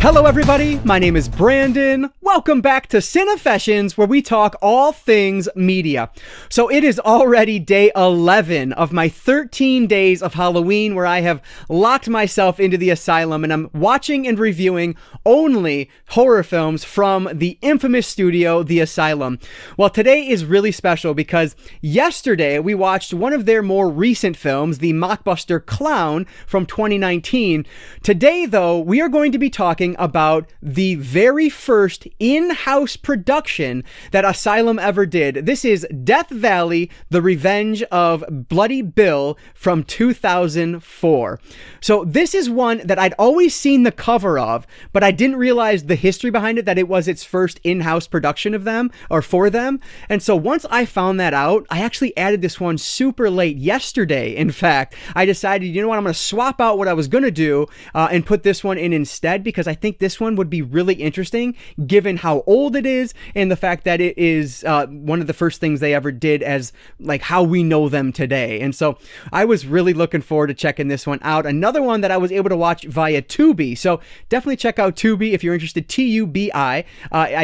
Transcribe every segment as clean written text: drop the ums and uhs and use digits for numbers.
Hello everybody, my name is Brandon. Welcome back to Cinefessions, where we talk all things media. So it is already day 11 of my 13 days of Halloween, where I have locked myself into the Asylum and I'm watching and reviewing only horror films from the infamous studio, the Asylum. Well, today is really special because yesterday we watched one of their more recent films, the mockbuster Clown from 2019. Today, though, we are going to be talking about the very first in-house production that Asylum ever did. This is Death Valley, The Revenge of Bloody Bill from 2004. So this is one that I'd always seen the cover of, but I didn't realize the history behind it, that it was its first in-house production of them, or for them. And so once I found that out, I actually added this one super late yesterday. In fact, I decided, you know what, I'm going to swap out what I was going to do and put this one in instead, because I think this one would be really interesting given how old it is and the fact that it is one of the first things they ever did as like how we know them today. And so I was really looking forward to checking this one out. Another one that I was able to watch via Tubi. So definitely check out Tubi if you're interested. Tubi. I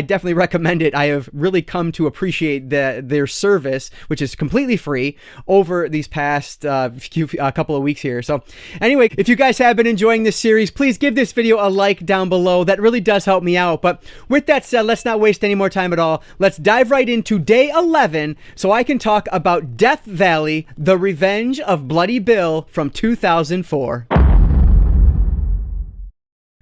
definitely recommend it. I have really come to appreciate their service, which is completely free, over these past couple of weeks here. So anyway, if you guys have been enjoying this series, please give this video a like down below. That really does help me out. But with that said, let's not waste any more time at all. Let's dive right into day 11 so I can talk about Death Valley, The Revenge of Bloody Bill from 2004.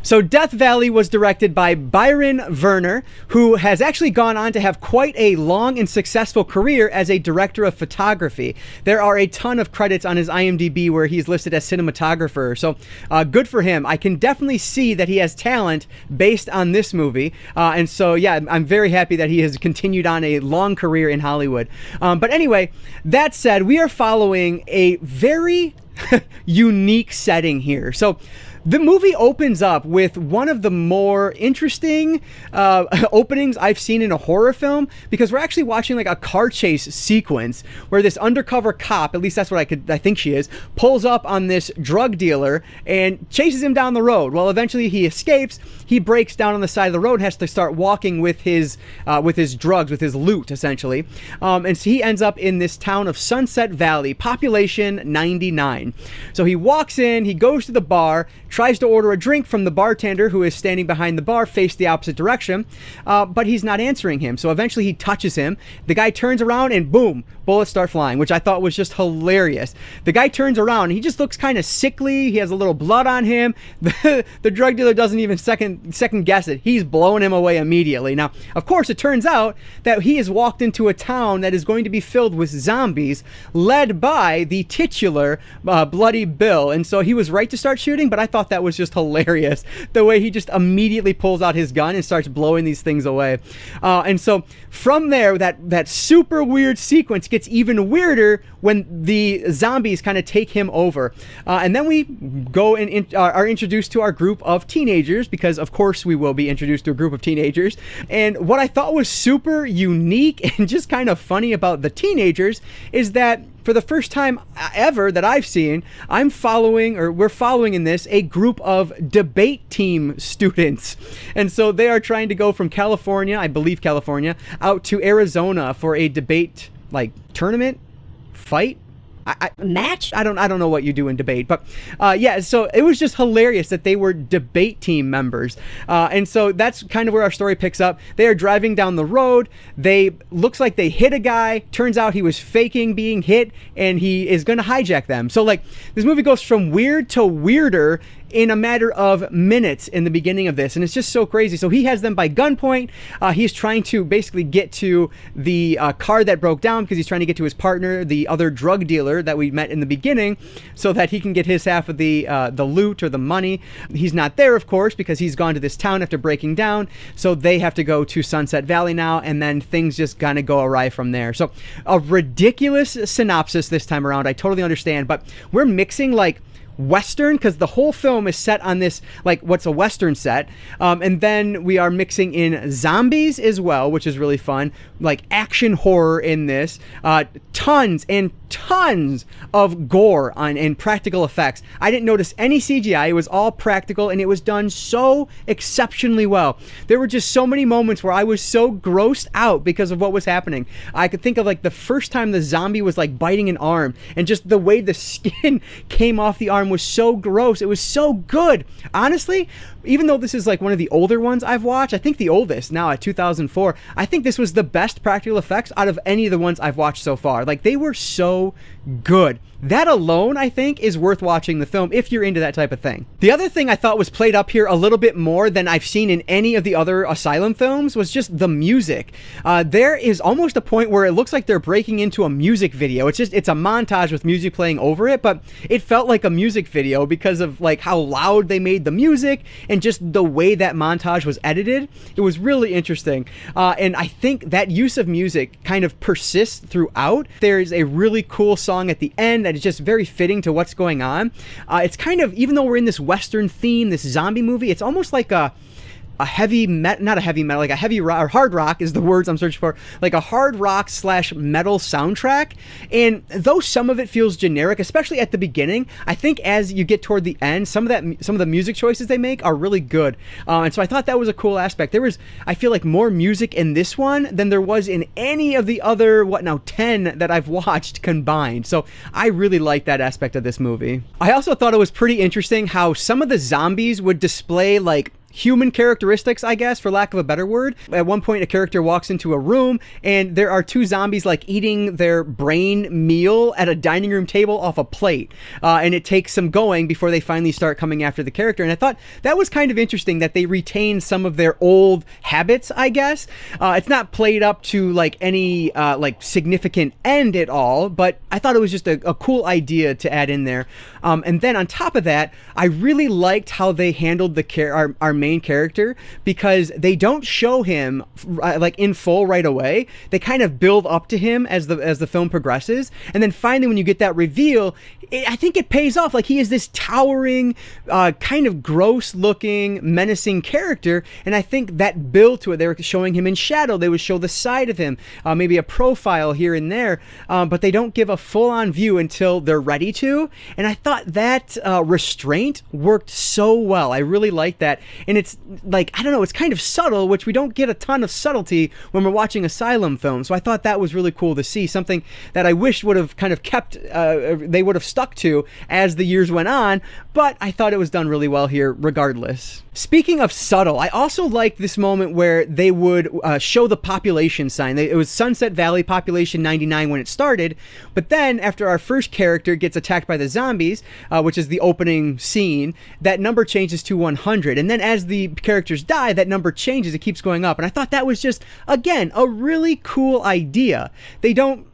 So Death Valley was directed by Byron Werner, who has actually gone on to have quite a long and successful career as a director of photography. There are a ton of credits on his IMDb where he's listed as cinematographer, so good for him. I can definitely see that he has talent based on this movie, and so yeah, I'm very happy that he has continued on a long career in Hollywood. But anyway, that said, we are following a very unique setting here. So the movie opens up with one of the more interesting openings I've seen in a horror film, because we're actually watching like a car chase sequence where this undercover cop, at least that's what I think she is, pulls up on this drug dealer and chases him down the road. Well, eventually he escapes. He breaks down on the side of the road and has to start walking with his drugs, with his loot, essentially. And so he ends up in this town of Sunset Valley, population 99. So he walks in, he goes to the bar, tries to order a drink from the bartender who is standing behind the bar, face the opposite direction, but he's not answering him. So eventually he touches him. The guy turns around and boom, bullets start flying, which I thought was just hilarious. The guy turns around and he just looks kind of sickly. He has a little blood on him. The drug dealer doesn't even second guess it. He's blowing him away immediately. Now, of course, it turns out that he has walked into a town that is going to be filled with zombies, led by the titular Bloody Bill. And so he was right to start shooting, but I thought that was just hilarious, the way he just immediately pulls out his gun and starts blowing these things away. And so from there, that super weird sequence gets even weirder when the zombies kind of take him over. And then we go and are introduced to our group of teenagers, because of course we will be introduced to a group of teenagers. And what I thought was super unique and just kind of funny about the teenagers is that for the first time ever that I've seen, we're following in this a group of debate team students. And so they are trying to go from California, I believe California, out to Arizona for a debate, like, tournament, fight, match? I don't know what you do in debate, but yeah, so it was just hilarious that they were debate team members. And so that's kind of where our story picks up. They are driving down the road. Looks like they hit a guy. Turns out he was faking being hit and he is going to hijack them. So like this movie goes from weird to weirder in a matter of minutes in the beginning of this, and it's just so crazy. So he has them by gunpoint. He's trying to basically get to the car that broke down, because he's trying to get to his partner, the other drug dealer that we met in the beginning, so that he can get his half of the loot or the money. He's not there, of course, because he's gone to this town after breaking down, so they have to go to Sunset Valley now, and then things just kind of go awry from there. So a ridiculous synopsis this time around. I totally understand, but we're mixing like Western, because the whole film is set on this, like, what's a Western set. And then we are mixing in zombies as well, which is really fun, like action horror in this, tons and tons of gore and practical effects. I didn't notice any CGI. It was all practical, and it was done so exceptionally well. There were just so many moments where I was so grossed out because of what was happening. I could think of, like, the first time the zombie was, like, biting an arm, and just the way the skin came off the arm was so gross. It was so good. Honestly, even though this is, like, one of the older ones I've watched, I think the oldest now at 2004, I think this was the best practical effects out of any of the ones I've watched so far. Like, they were so good. That alone, I think, is worth watching the film if you're into that type of thing. The other thing I thought was played up here a little bit more than I've seen in any of the other Asylum films was just the music. There is almost a point where it looks like they're breaking into a music video. It's a montage with music playing over it, but it felt like a music video because of, like, how loud they made the music and just the way that montage was edited. It was really interesting. And I think that use of music kind of persists throughout. There's a really cool song at the end that is just very fitting to what's going on. It's kind of, even though we're in this Western theme, this zombie movie, it's almost like a heavy metal, not a heavy metal, like a heavy rock, or hard rock is the words I'm searching for, like a hard rock / metal soundtrack. And though some of it feels generic, especially at the beginning, I think as you get toward the end, some of the music choices they make are really good. And so I thought that was a cool aspect. There was, I feel like, more music in this one than there was in any of the other, 10 that I've watched combined. So I really like that aspect of this movie. I also thought it was pretty interesting how some of the zombies would display, like, human characteristics, I guess, for lack of a better word. At one point, a character walks into a room and there are two zombies, like, eating their brain meal at a dining room table off a plate. And it takes some going before they finally start coming after the character. And I thought that was kind of interesting that they retained some of their old habits, I guess. It's not played up to, like, any like significant end at all, but I thought it was just a cool idea to add in there. And then on top of that, I really liked how they handled our main character, because they don't show him like in full right away. They kind of build up to him as the film progresses, and then finally when you get that reveal, I think it pays off. Like, he is this towering, kind of gross looking, menacing character, and I think that build to it, they were showing him in shadow, they would show the side of him, maybe a profile here and there, but they don't give a full-on view until they're ready to. And I thought that restraint worked so well. I really liked that. And it's like, I don't know, it's kind of subtle, which we don't get a ton of subtlety when we're watching Asylum films. So I thought that was really cool to see, something that I wish would have kind of kept, they would have stuck to as the years went on, but I thought it was done really well here regardless. Speaking of subtle, I also liked this moment where they would show the population sign. It was Sunset Valley population 99 when it started, but then after our first character gets attacked by the zombies, which is the opening scene, that number changes to 100. And then as the characters die, that number changes, it keeps going up. And I thought that was just, again, a really cool idea. They don't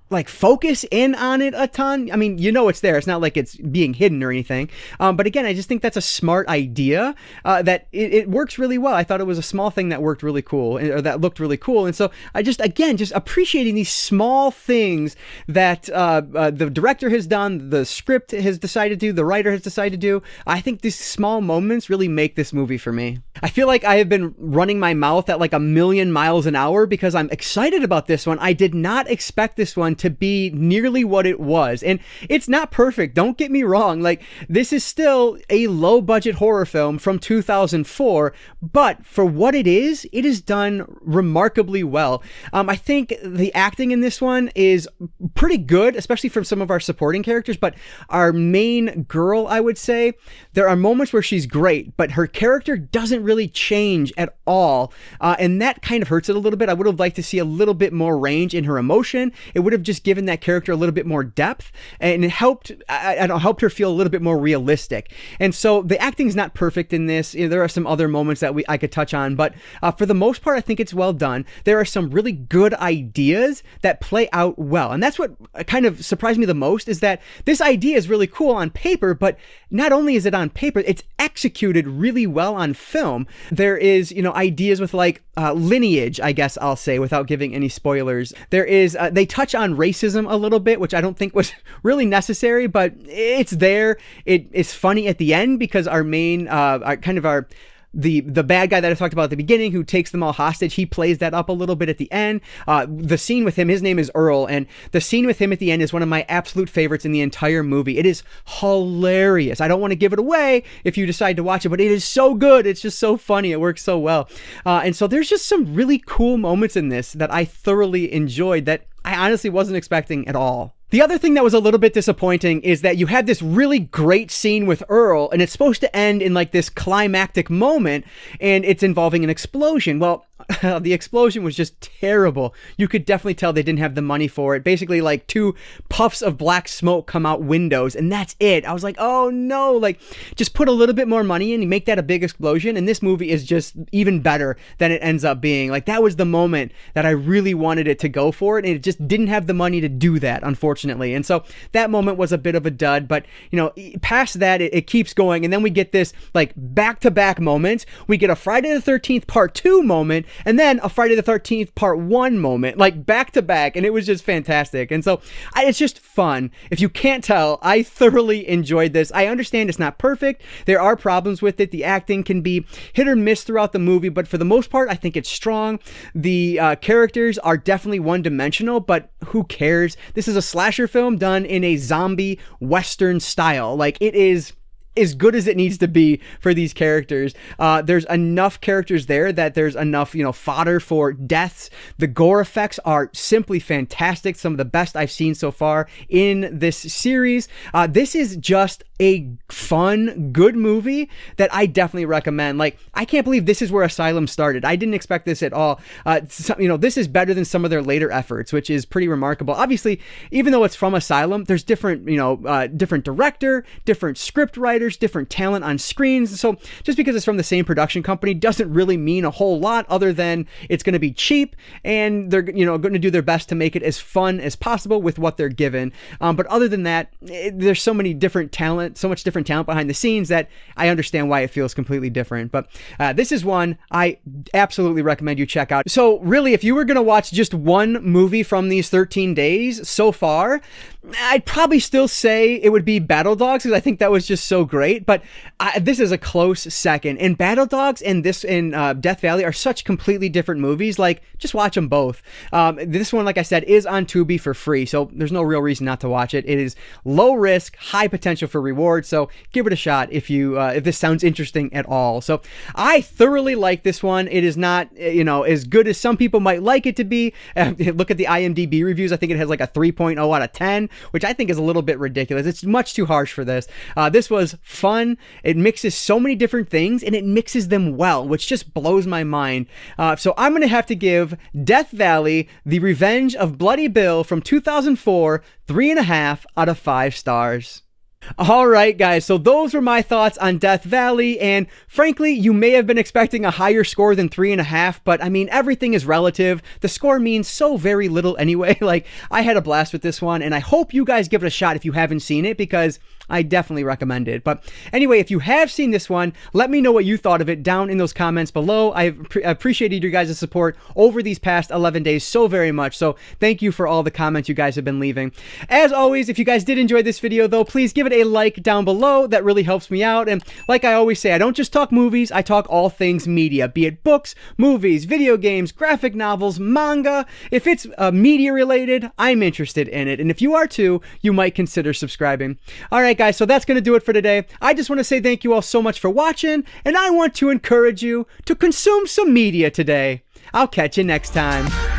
like focus in on it a ton. I mean, you know it's there. It's not like it's being hidden or anything. But again, I just think that's a smart idea that it works really well. I thought it was a small thing that worked really cool, or that looked really cool. And so I just, again, just appreciating these small things that the director has done, the script has decided to do, the writer has decided to do. I think these small moments really make this movie for me. I feel like I have been running my mouth at like 1,000,000 miles an hour because I'm excited about this one. I did not expect this one to be nearly what it was. And it's not perfect, don't get me wrong. Like, this is still a low budget horror film from 2004, but for what it is done remarkably well. I think the acting in this one is pretty good, especially from some of our supporting characters, but our main girl, I would say, there are moments where she's great, but her character doesn't really change at all. And that kind of hurts it a little bit. I would have liked to see a little bit more range in her emotion. It would have just given that character a little bit more depth, and it helped, helped her feel a little bit more realistic. And so the acting's not perfect in this. You know, there are some other moments that I could touch on, but for the most part, I think it's well done. There are some really good ideas that play out well. And that's what kind of surprised me the most, is that this idea is really cool on paper, but not only is it on paper, it's executed really well on film. There is, you know, ideas with like lineage, I guess I'll say, without giving any spoilers. There is, they touch on racism a little bit, which I don't think was really necessary, but it's there. It is funny at the end because our main, the bad guy that I talked about at the beginning, who takes them all hostage, he plays that up a little bit at the end. The scene with him, his name is Earl, and the scene with him at the end is one of my absolute favorites in the entire movie. It is hilarious. I don't want to give it away if you decide to watch it, but it is so good. It's just so funny. It works so well. And so there's just some really cool moments in this that I thoroughly enjoyed that I honestly wasn't expecting at all. The other thing that was a little bit disappointing is that you had this really great scene with Earl, and it's supposed to end in like this climactic moment, and it's involving an explosion. Well, the explosion was just terrible. You could definitely tell they didn't have the money for it. Basically, like 2 puffs of black smoke come out windows, and that's it. I was like, oh no, like just put a little bit more money in and make that a big explosion, and this movie is just even better than it ends up being. Like, that was the moment that I really wanted it to go for it, and it just didn't have the money to do that, unfortunately. And so that moment was a bit of a dud, but you know, past that, it keeps going, and then we get this like back-to-back moment. We get a Friday the 13th part 2 moment, and then a Friday the 13th part 1 moment, like back to back, and it was just fantastic. And so it's just fun. If you can't tell, I thoroughly enjoyed this. I understand it's not perfect. There are problems with it. The acting can be hit or miss throughout the movie, but for the most part, I think it's strong. The characters are definitely one-dimensional, but who cares? This is a slasher film done in a zombie Western style. Like, it is as good as it needs to be for these characters. There's enough characters there that there's enough, you know, fodder for deaths. The gore effects are simply fantastic. Some of the best I've seen so far in this series. This is just a fun, good movie that I definitely recommend. Like, I can't believe this is where Asylum started. I didn't expect this at all. You know, this is better than some of their later efforts, which is pretty remarkable. Obviously, even though it's from Asylum, there's different, you know, different director, different script writer, different talent on screens. So just because it's from the same production company doesn't really mean a whole lot, other than it's going to be cheap and they're, you know, going to do their best to make it as fun as possible with what they're given. But other than that, there's so much different talent behind the scenes that I understand why it feels completely different. But this is one I absolutely recommend you check out. So really, if you were going to watch just one movie from these 13 days so far, I'd probably still say it would be Battle Dogs, because I think that was just so great. But this is a close second. And Battle Dogs and Death Valley are such completely different movies. Like, just watch them both. This one, like I said, is on Tubi for free, so there's no real reason not to watch it. It is low risk, high potential for reward. So give it a shot if this sounds interesting at all. So I thoroughly like this one. It is not, you know, as good as some people might like it to be. Look at the IMDb reviews. I think it has like a 3.0 out of 10. Which I think is a little bit ridiculous. It's much too harsh for this. This was fun. It mixes so many different things, and it mixes them well, which just blows my mind. So I'm going to have to give Death Valley, The Revenge of Bloody Bill from 2004, 3.5 out of 5 stars. All right, guys, so those were my thoughts on Death Valley, and frankly, you may have been expecting a higher score than 3.5, but I mean, everything is relative. The score means so very little anyway. Like, I had a blast with this one, and I hope you guys give it a shot if you haven't seen it, because I definitely recommend it. But anyway, if you have seen this one, let me know what you thought of it down in those comments below. I've appreciated your guys' support over these past 11 days so very much, so thank you for all the comments you guys have been leaving. As always, if you guys did enjoy this video, though, please give it a like down below. That really helps me out. And like I always say, I don't just talk movies, I talk all things media, be it books, movies, video games, graphic novels, manga. If it's media related, I'm interested in it. And if you are too, you might consider subscribing. All right, guys, so that's going to do it for today. I just want to say thank you all so much for watching, and I want to encourage you to consume some media today. I'll catch you next time.